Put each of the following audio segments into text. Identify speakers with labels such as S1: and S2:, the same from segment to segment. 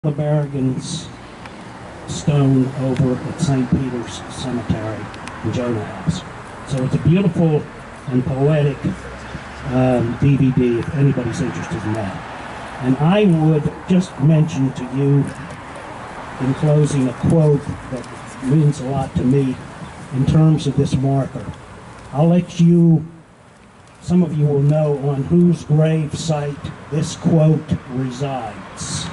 S1: the Berrigan's stone over at St. Peter's Cemetery in Jonah House. So it's a beautiful and poetic DVD if anybody's interested in that. And I would just mention to you in closing a quote that means a lot to me in terms of this marker. I'll let you, some of you will know on whose grave site this quote resides.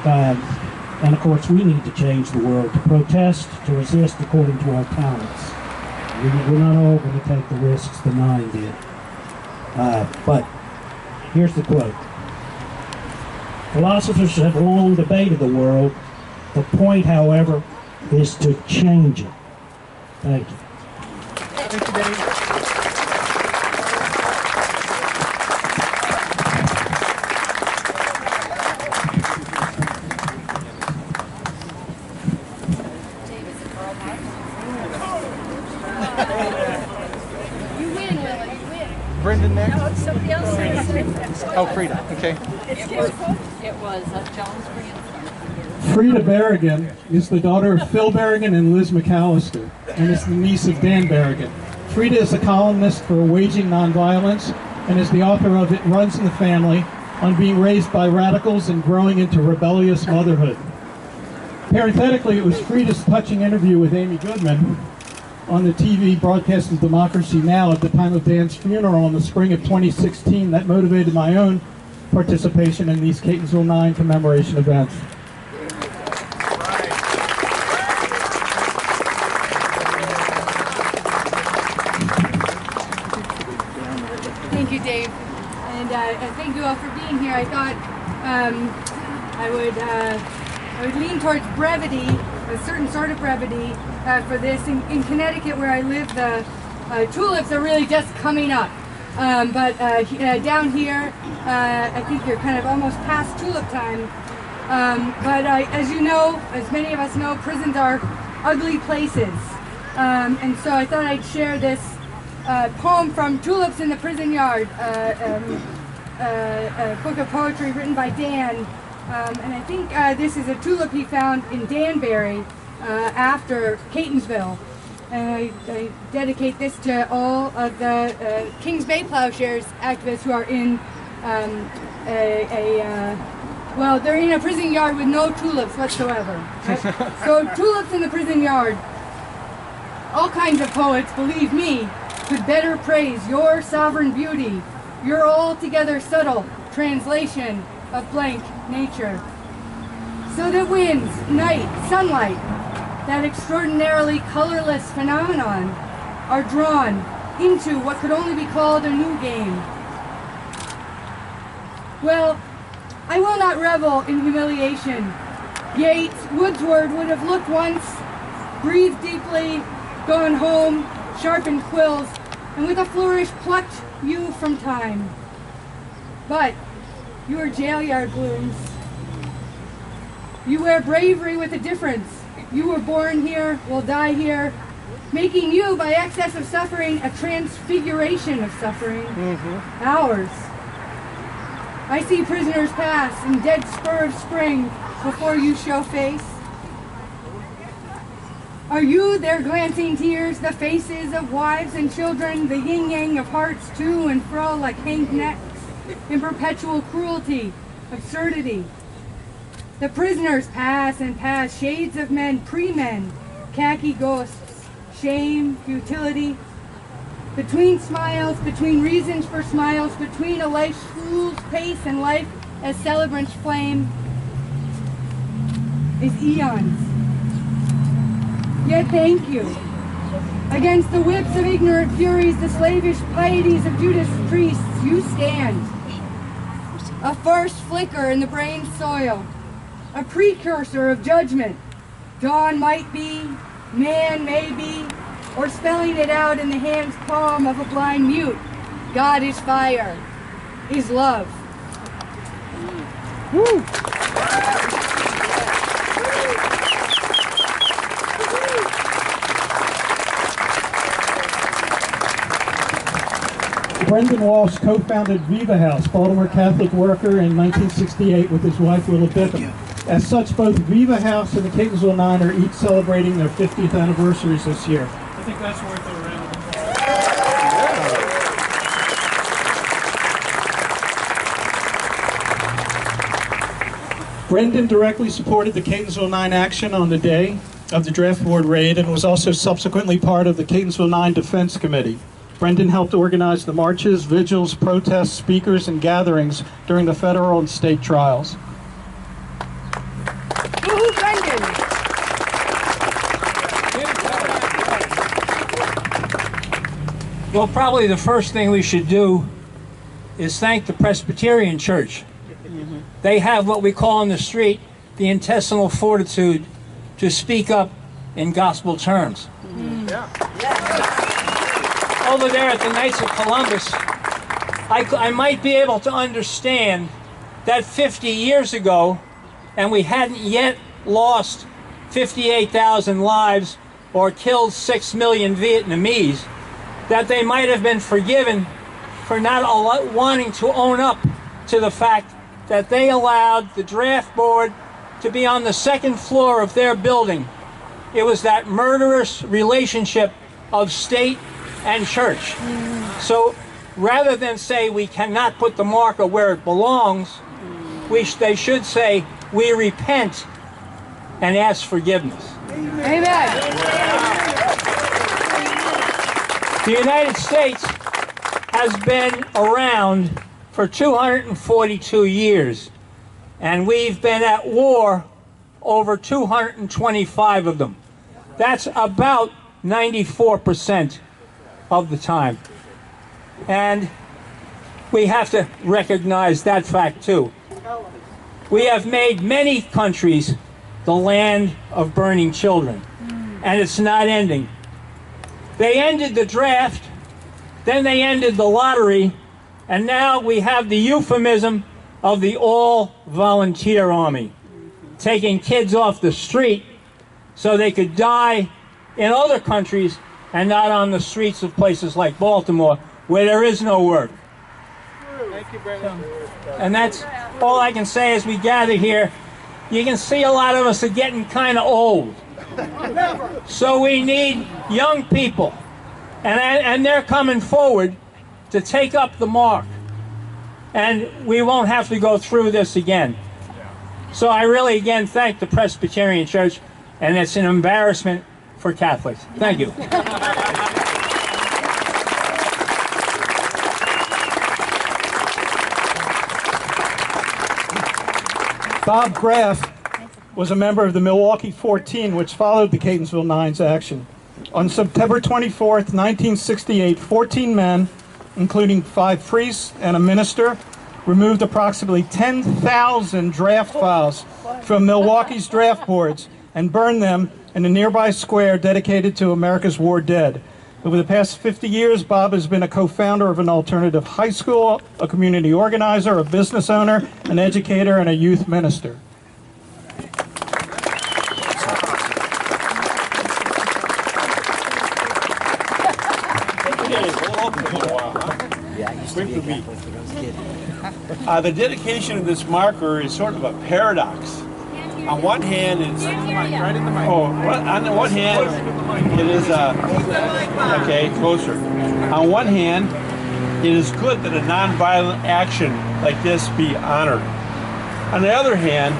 S1: And of course we need to change the world, to protest, to resist according to our talents. We're not all going to take the risks the Nine did. But here's the quote. Philosophers have long debated the world. The point, however, is to change it. Thank you.
S2: Thank you, Dave. Brendan next?
S3: No, it's somebody else.
S2: Oh, Frida, okay.
S3: It was John's grandson.
S4: Frida Berrigan is the daughter of Phil Berrigan and Liz McAllister, and is the niece of Dan Berrigan. Frida is a columnist for Waging Nonviolence, and is the author of It Runs in the Family, on being raised by radicals and growing into rebellious motherhood. Parenthetically, it was Frida's touching interview with Amy Goodman on the TV broadcast of Democracy Now! At the time of Dan's funeral in the spring of 2016 that motivated my own participation in these Catonsville Nine commemoration events.
S5: Thank you, Dave, and thank you all for being here. I thought I would lean towards brevity, a certain sort of brevity for this. In Connecticut, where I live, the tulips are really just coming up. But down here, I think you're kind of almost past tulip time. But as you know, as many of us know, prisons are ugly places. And so I thought I'd share this poem from Tulips in the Prison Yard, a book of poetry written by Dan. And I think this is a tulip he found in Danbury after Catonsville. And I dedicate this to all of the Kings Bay Plowshares activists who are in well, they're in a prison yard with no tulips whatsoever. Right? So tulips in the prison yard. All kinds of poets, believe me, could better praise your sovereign beauty, your altogether subtle translation of blank nature. So that winds, night, sunlight, that extraordinarily colorless phenomenon, are drawn into what could only be called a new game. Well, I will not revel in humiliation. Yeats, Wordsworth would have looked once, breathed deeply, gone home, sharpened quills, and with a flourish plucked you from time. But you are jail yard blooms. You wear bravery with a difference. You were born here, will die here, making you, by excess of suffering, a transfiguration of suffering. Ours. I see prisoners pass in dead spur of spring before you show face. Are you their glancing tears, the faces of wives and children, the yin-yang of hearts to and fro like hanged necks, in perpetual cruelty, absurdity? The prisoners pass and pass, shades of men, pre-men, khaki ghosts, shame, futility. Between smiles, between reasons for smiles, between a life's fool's pace and life as celebrant's flame, is eons. Yet thank you. Against the whips of ignorant furies, the slavish pieties of Judas priests, you stand. A first flicker in the brain's soil, a precursor of judgment. Dawn might be, man may be, or spelling it out in the hand's palm of a blind mute. God is fire, is love. Woo.
S4: Brendan Walsh co-founded Viva House, Baltimore Catholic worker, in 1968 with his wife, Willa Bickham. As such, both Viva House and the Catonsville Nine are each celebrating their 50th anniversaries this year. I think that's worth a round of applause. Brendan directly supported the Catonsville Nine action on the day of the draft board raid and was also subsequently part of the Catonsville Nine Defense Committee. Brendan helped organize the marches, vigils, protests, speakers, and gatherings during the federal and state trials.
S5: Woo-hoo, Brendan!
S6: Well, probably the first thing we should do is thank the Presbyterian Church. They have what we call on the street the intestinal fortitude to speak up in gospel terms. Over there at the Knights of Columbus, I might be able to understand that 50 years ago, and we hadn't yet lost 58,000 lives or killed 6 million Vietnamese, that they might have been forgiven for not wanting to own up to the fact that they allowed the draft board to be on the second floor of their building. It was that murderous relationship of state and church. So rather than say we cannot put the marker where it belongs, they should say we repent and ask forgiveness.
S5: Amen.
S6: The United States has been around for 242 years, and we've been at war over 225 of them. That's about 94% of the time. And we have to recognize that fact too. We have made many countries the land of burning children, and it's not ending. They ended the draft, then they ended the lottery, and now we have the euphemism of the all-volunteer army, taking kids off the street so they could die in other countries and not on the streets of places like Baltimore, where there is no work.
S2: Thank you, Brendan.
S6: And that's all I can say as we gather here. You can see a lot of us are getting kind of old. So we need young people. And they're coming forward to take up the mark. And we won't have to go through this again. So I really, again, thank the Presbyterian Church, and it's an embarrassment for Catholics. Thank you.
S4: Bob Graff was a member of the Milwaukee 14, which followed the Catonsville Nine's action. On September 24th, 1968, 14 men, including 5 priests and a minister, removed approximately 10,000 draft files from Milwaukee's draft boards and burned them in a nearby square dedicated to America's war dead. Over the past 50 years, Bob has been a co-founder of an alternative high school, a community organizer, a business owner, an educator, and a youth minister.
S7: The dedication of this marker is sort of a paradox. On one hand, it's
S2: Right in the mic.
S7: on the one hand, it is okay, closer. On one hand, it is good that a nonviolent action like this be honored. On the other hand,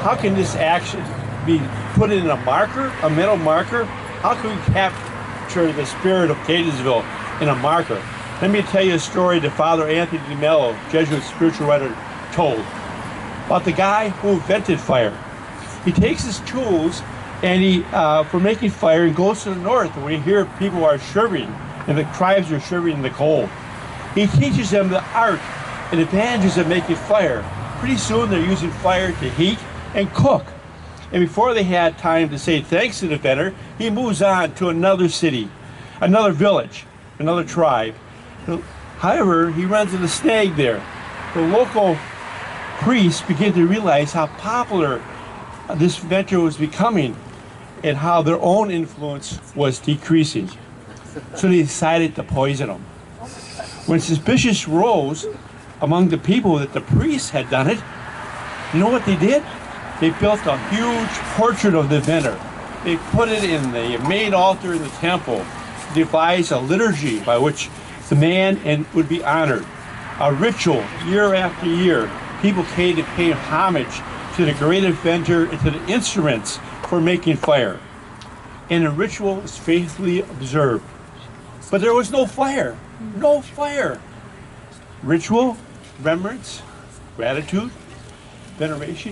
S7: how can this action be put in a marker, a metal marker? How can we capture the spirit of Catonsville in a marker? Let me tell you a story that Father Anthony DeMello, Jesuit spiritual writer, told about the guy who invented fire. He takes his tools and he, for making fire, and goes to the north where you hear people are shivering and the tribes are shivering in the cold. He teaches them the art and advantages of making fire. Pretty soon they're using fire to heat and cook. And before they had time to say thanks to the inventor, he moves on to another city, another village, another tribe. However, he runs into a snag there. The local priests begin to realize how popular this venture was becoming and how their own influence was decreasing. So they decided to poison him. When suspicion rose among the people that the priests had done it, you know what they did? They built a huge portrait of the inventor. They put it in the main altar in the temple, devised a liturgy by which the man would be honored. A ritual, year after year, people came to pay homage to the great inventor and to the instruments for making fire. And the ritual was faithfully observed. But there was no fire. No fire. Ritual, remembrance, gratitude, veneration.